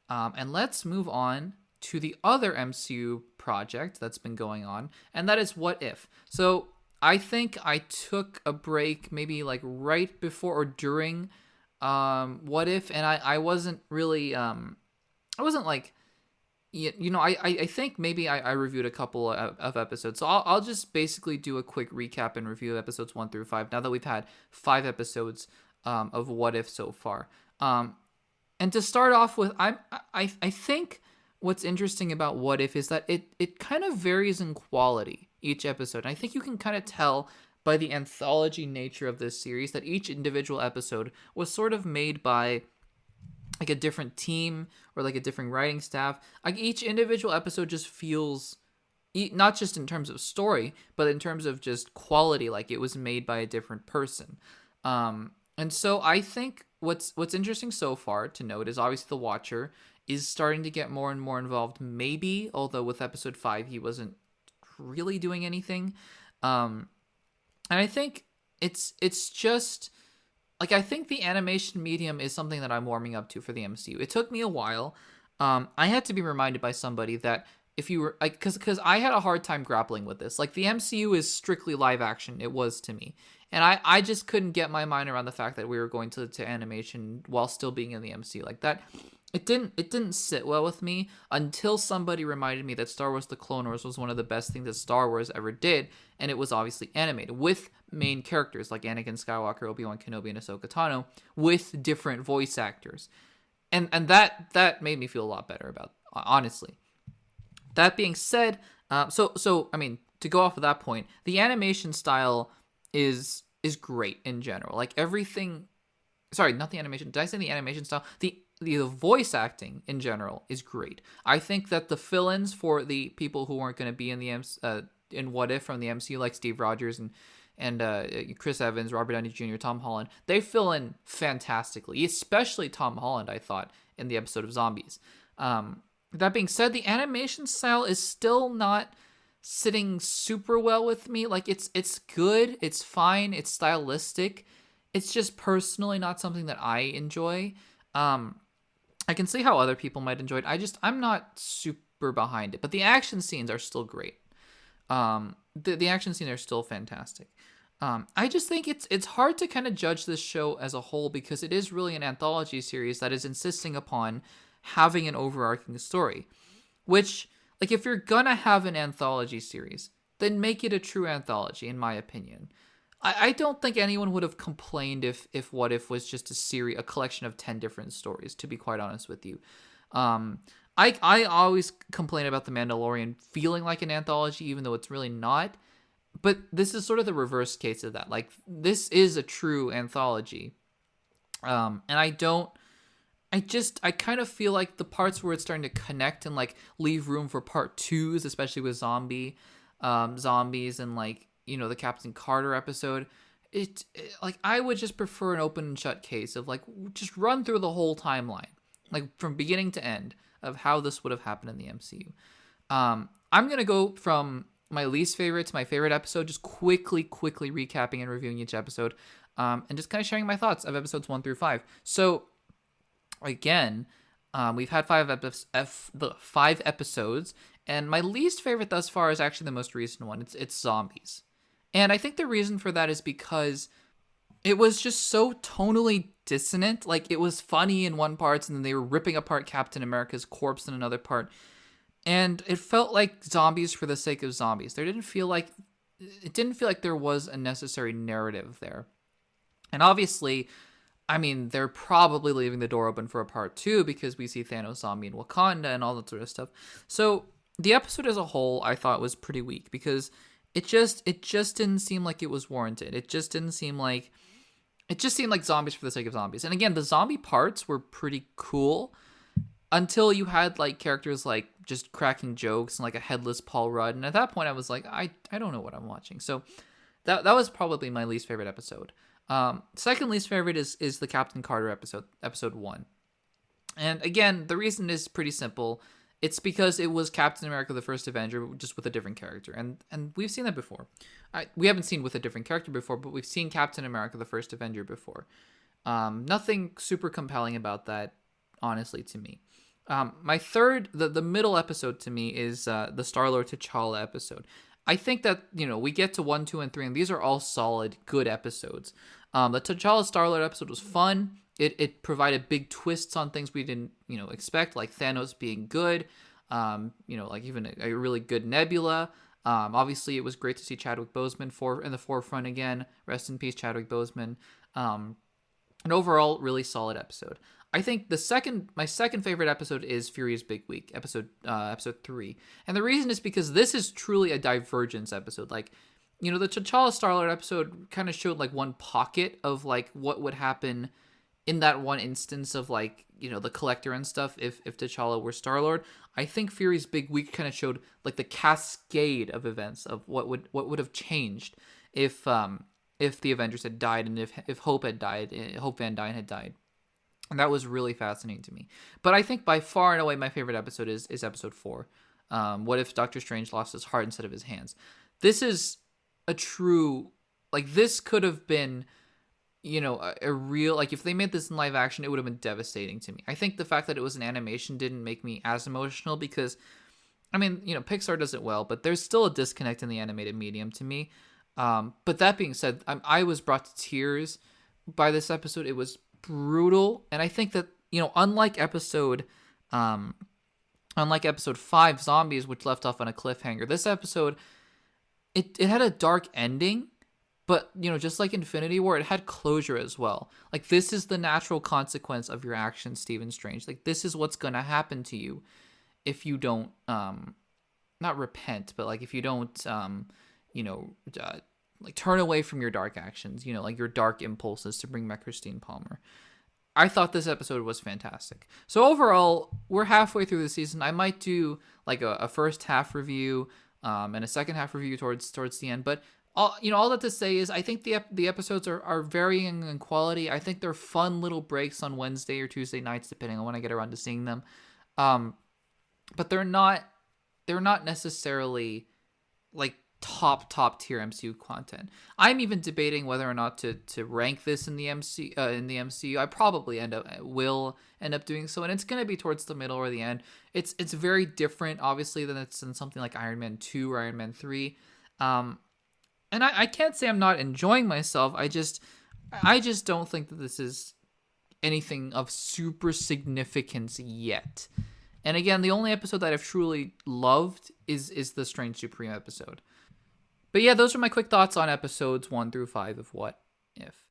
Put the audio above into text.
And let's move on to the other MCU project that's been going on, and that is What If. So I think I took a break maybe like right before or during What If, and I wasn't really I wasn't like I think maybe I reviewed a couple of episodes, so I'll just basically do a quick recap and review episodes 1 through 5 now that we've had 5 episodes of What If so far. And to start off with, I think what's interesting about What If is that it kind of varies in quality each episode. And I think you can kind of tell by the anthology nature of this series that each individual episode was sort of made by like a different team or like a different writing staff. Like each individual episode just feels, not just in terms of story, but in terms of just quality, like it was made by a different person. And so I think what's interesting so far to note is obviously the Watcher is starting to get more and more involved. Maybe, although with episode 5 he wasn't really doing anything. And I think it's just like, I think the animation medium is something that I'm warming up to for the MCU. It took me a while. I had to be reminded by somebody that if you were like, because I had a hard time grappling with this. Like the MCU is strictly live action. It was to me, and I just couldn't get my mind around the fact that we were going to animation while still being in the MCU like that. It didn't sit well with me until somebody reminded me that Star Wars The Clone Wars was one of the best things that Star Wars ever did, and it was obviously animated with main characters like Anakin Skywalker, Obi-Wan Kenobi, and Ahsoka Tano with different voice actors. And that made me feel a lot better about, honestly. That being said, so I mean, to go off of that point, the animation style is great in general. Like everything, sorry, not the animation. Did I say the animation style? The voice acting in general is great. I think that the fill-ins for the people who weren't going to be in the in What If from the MCU, like Steve Rogers and Chris Evans, Robert Downey Jr., Tom Holland, they fill in fantastically. Especially Tom Holland, I thought, in the episode of Zombies. That being said, the animation style is still not sitting super well with me. Like it's good, it's fine, it's stylistic. It's just personally not something that I enjoy. I can see how other people might enjoy it. I'm not super behind it, but the action scenes are still great. The action scenes are still fantastic. I just think it's hard to kind of judge this show as a whole because it is really an anthology series that is insisting upon having an overarching story, which, like, if you're gonna have an anthology series, then make it a true anthology, in my opinion. I don't think anyone would have complained if What If was just a collection of 10 different stories, to be quite honest with you. I always complain about The Mandalorian feeling like an anthology, even though it's really not. But this is sort of the reverse case of that. Like, this is a true anthology. And I kind of feel like the parts where it's starting to connect and like leave room for part 2s, especially with zombies and like, the Captain Carter episode, it like I would just prefer an open and shut case of like just run through the whole timeline, like from beginning to end of how this would have happened in the MCU. I'm gonna go from my least favorite to my favorite episode, just quickly recapping and reviewing each episode, and just kind of sharing my thoughts of episodes 1 through 5. So again, we've had 5 episodes, and my least favorite thus far is actually the most recent one. It's Zombies. And I think the reason for that is because it was just so tonally dissonant. Like, it was funny in one part, and then they were ripping apart Captain America's corpse in another part. And it felt like zombies for the sake of zombies. It didn't feel like there was a necessary narrative there. And obviously, I mean, they're probably leaving the door open for a part 2 because we see Thanos zombie in Wakanda and all that sort of stuff. So the episode as a whole, I thought, was pretty weak because it just didn't seem like it was warranted. It just seemed like zombies for the sake of zombies. And again, the zombie parts were pretty cool until you had like characters like just cracking jokes and like a headless Paul Rudd. And at that point I was like, I don't know what I'm watching. So that was probably my least favorite episode. Second least favorite is the Captain Carter episode 1. And again, the reason is pretty simple. It's because it was Captain America the First Avenger, just with a different character. And we've seen that before. We haven't seen with a different character before, but we've seen Captain America the First Avenger before. Nothing super compelling about that, honestly, to me. My third, the middle episode to me is the Star-Lord T'Challa episode. I think that, we get to 1, 2, and 3, and these are all solid, good episodes. The T'Challa Star-Lord episode was fun. It provided big twists on things we didn't, expect, like Thanos being good, like even a really good Nebula. Obviously, it was great to see Chadwick Boseman in the forefront again. Rest in peace, Chadwick Boseman. An overall really solid episode. I think my second favorite episode is Fury's Big Week, episode 3, and the reason is because this is truly a divergence episode. Like, the T'Challa Star-Lord episode kind of showed like one pocket of like what would happen in that one instance of like, the Collector and stuff if T'Challa were Star-Lord. I think Fury's Big Week kind of showed like the cascade of events of what would have changed if the Avengers had died and if Hope had died, Hope Van Dyne had died. And that was really fascinating to me. But I think by far and away my favorite episode is episode 4. What if Doctor Strange lost his heart instead of his hands? This is a true, like, this could have been, a real, like, if they made this in live action, it would have been devastating to me. I think the fact that it was an animation didn't make me as emotional because, Pixar does it well, but there's still a disconnect in the animated medium to me. But that being said, I was brought to tears by this episode. It was brutal, and I think that unlike episode 5 Zombies, which left off on a cliffhanger, this episode it had a dark ending, but just like Infinity War, it had closure as well. Like, this is the natural consequence of your actions, Stephen Strange. Like, this is what's gonna happen to you if you don't not repent, but like if you don't like turn away from your dark actions, like your dark impulses to bring back Christine Palmer. I thought this episode was fantastic. So overall, we're halfway through the season. I might do like a first half review and a second half review towards the end. But all that to say is I think the episodes are varying in quality. I think they're fun little breaks on Wednesday or Tuesday nights, depending on when I get around to seeing them. But they're not necessarily like top tier MCU content. I'm even debating whether or not to rank this in the MCU. I probably will end up doing so, and it's going to be towards the middle or the end. It's very different, obviously, than it's in something like Iron Man 2 or Iron Man 3. And I can't say I'm not enjoying myself. I just don't think that this is anything of super significance yet. And again, the only episode that I've truly loved is the Strange Supreme episode. But yeah, those are my quick thoughts on episodes 1 through 5 of What If.